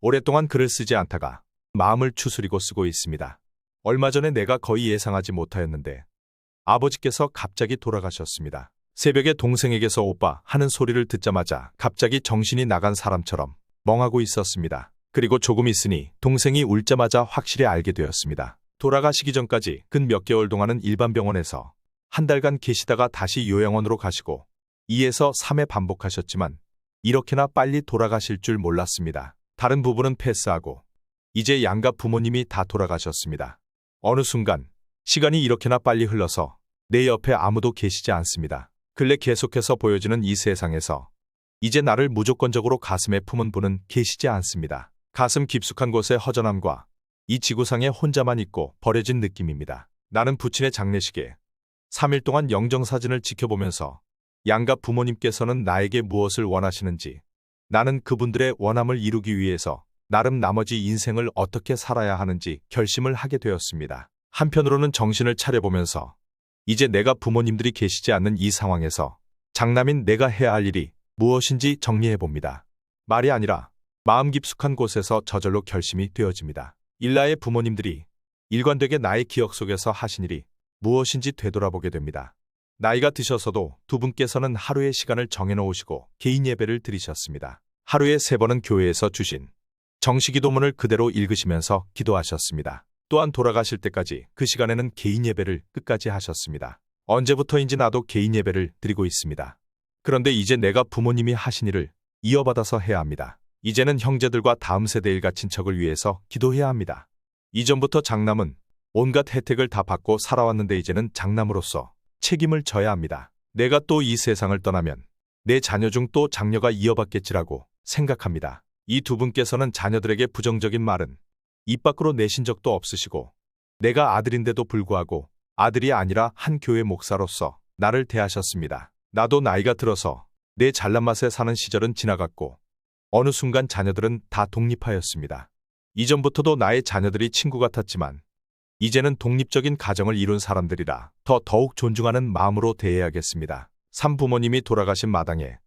오랫동안 글을 쓰지 않다가 마음을 추스리고 쓰고 있습니다. 얼마 전에 내가 거의 예상하지 못하였는데 아버지께서 갑자기 돌아가셨습니다. 새벽에 동생에게서 오빠 하는 소리를 듣자마자 갑자기 정신이 나간 사람처럼 멍하고 있었습니다. 그리고 조금 있으니 동생이 울자마자 확실히 알게 되었습니다. 돌아가시기 전까지 근 몇 개월 동안은 일반 병원에서 한 달간 계시다가 다시 요양원으로 가시고 2에서 3회 반복하셨지만 이렇게나 빨리 돌아가실 줄 몰랐습니다. 다른 부분은 패스하고 이제 양가 부모님이 다 돌아가셨습니다. 어느 순간 시간이 이렇게나 빨리 흘러서 내 옆에 아무도 계시지 않습니다. 근래 계속해서 보여지는 이 세상에서 이제 나를 무조건적으로 가슴에 품은 분은 계시지 않습니다. 가슴 깊숙한 곳의 허전함과 이 지구상에 혼자만 있고 버려진 느낌입니다. 나는 부친의 장례식에 3일 동안 영정사진을 지켜보면서 양가 부모님께서는 나에게 무엇을 원하시는지, 나는 그분들의 원함을 이루기 위해서 나름 나머지 인생을 어떻게 살아야 하는지 결심을 하게 되었습니다. 한편으로는 정신을 차려보면서 이제 내가 부모님들이 계시지 않는 이 상황에서 장남인 내가 해야 할 일이 무엇인지 정리해봅니다. 말이 아니라 마음 깊숙한 곳에서 저절로 결심이 되어집니다. 일라의 부모님들이 일관되게 나의 기억 속에서 하신 일이 무엇인지 되돌아보게 됩니다. 나이가 드셔서도 두 분께서는 하루의 시간을 정해놓으시고 개인 예배를 드리셨습니다. 하루에 3번은 교회에서 주신 정시기도문을 그대로 읽으시면서 기도하셨습니다. 또한 돌아가실 때까지 그 시간에는 개인 예배를 끝까지 하셨습니다. 언제부터인지 나도 개인 예배를 드리고 있습니다. 그런데 이제 내가 부모님이 하신 일을 이어받아서 해야 합니다. 이제는 형제들과 다음 세대 일가 친척을 위해서 기도해야 합니다. 이전부터 장남은 온갖 혜택을 다 받고 살아왔는데 이제는 장남으로서 책임을 져야 합니다. 내가 또 이 세상을 떠나면 내 자녀 중 또 장녀가 이어받겠지라고 생각합니다. 이 두 분께서는 자녀들에게 부정적인 말은 입 밖으로 내신 적도 없으시고 내가 아들인데도 불구하고 아들이 아니라 한 교회 목사로서 나를 대하셨습니다. 나도 나이가 들어서 내 잘난 맛에 사는 시절은 지나갔고 어느 순간 자녀들은 다 독립하였습니다. 이전부터도 나의 자녀들이 친구 같았지만 이제는 독립적인 가정을 이룬 사람들이라 더욱 존중하는 마음으로 대해야겠습니다. 삼부모님이 돌아가신 마당에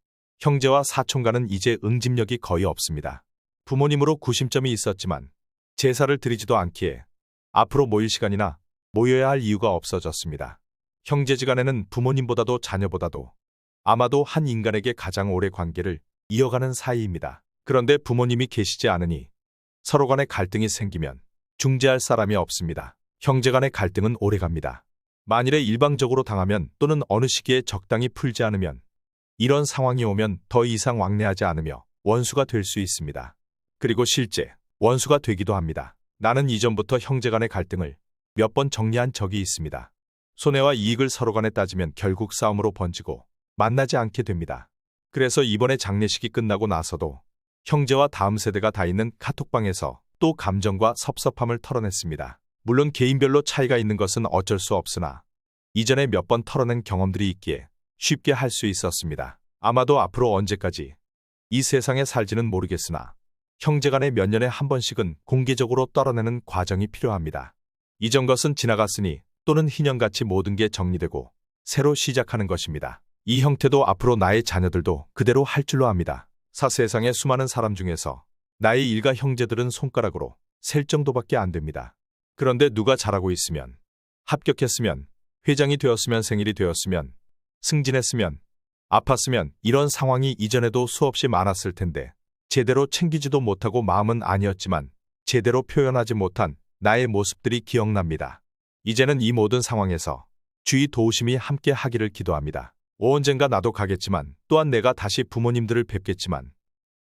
형제와 사촌과는 이제 응집력이 거의 없습니다. 부모님으로 구심점이 있었지만 제사를 드리지도 않기에 앞으로 모일 시간이나 모여야 할 이유가 없어졌습니다. 형제지간에는 부모님보다도 자녀보다도 아마도 한 인간에게 가장 오래 관계를 이어가는 사이입니다. 그런데 부모님이 계시지 않으니 서로 간의 갈등이 생기면 중재할 사람이 없습니다. 형제 간의 갈등은 오래갑니다. 만일에 일방적으로 당하면 또는 어느 시기에 적당히 풀지 않으면 이런 상황이 오면 더 이상 왕래하지 않으며 원수가 될 수 있습니다. 그리고 실제 원수가 되기도 합니다. 나는 이전부터 형제 간의 갈등을 몇 번 정리한 적이 있습니다. 손해와 이익을 서로 간에 따지면 결국 싸움으로 번지고 만나지 않게 됩니다. 그래서 이번에 장례식이 끝나고 나서도 형제와 다음 세대가 다 있는 카톡방에서 또 감정과 섭섭함을 털어냈습니다. 물론 개인별로 차이가 있는 것은 어쩔 수 없으나 이전에 몇 번 털어낸 경험들이 있기에 쉽게 할 수 있었습니다. 아마도 앞으로 언제까지 이 세상에 살지는 모르겠으나 형제간에 몇 년에 한 번씩은 공개적으로 떨어내는 과정이 필요합니다. 이전 것은 지나갔으니 또는 희년같이 모든 게 정리되고 새로 시작하는 것입니다. 이 형태도 앞으로 나의 자녀들도 그대로 할 줄로 압니다. 세상의 수많은 사람 중에서 나의 일가 형제들은 손가락으로 셀 정도밖에 안 됩니다. 그런데 누가 잘하고 있으면, 합격했으면, 회장이 되었으면, 생일이 되었으면, 승진했으면, 아팠으면 이런 상황이 이전에도 수없이 많았을 텐데 제대로 챙기지도 못하고 마음은 아니었지만 제대로 표현하지 못한 나의 모습들이 기억납니다. 이제는 이 모든 상황에서 주의 도우심이 함께 하기를 기도합니다. 언젠가 나도 가겠지만 또한 내가 다시 부모님들을 뵙겠지만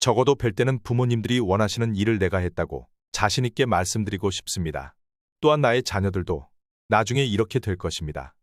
적어도 뵐 때는 부모님들이 원하시는 일을 내가 했다고 자신있게 말씀드리고 싶습니다. 또한 나의 자녀들도 나중에 이렇게 될 것입니다.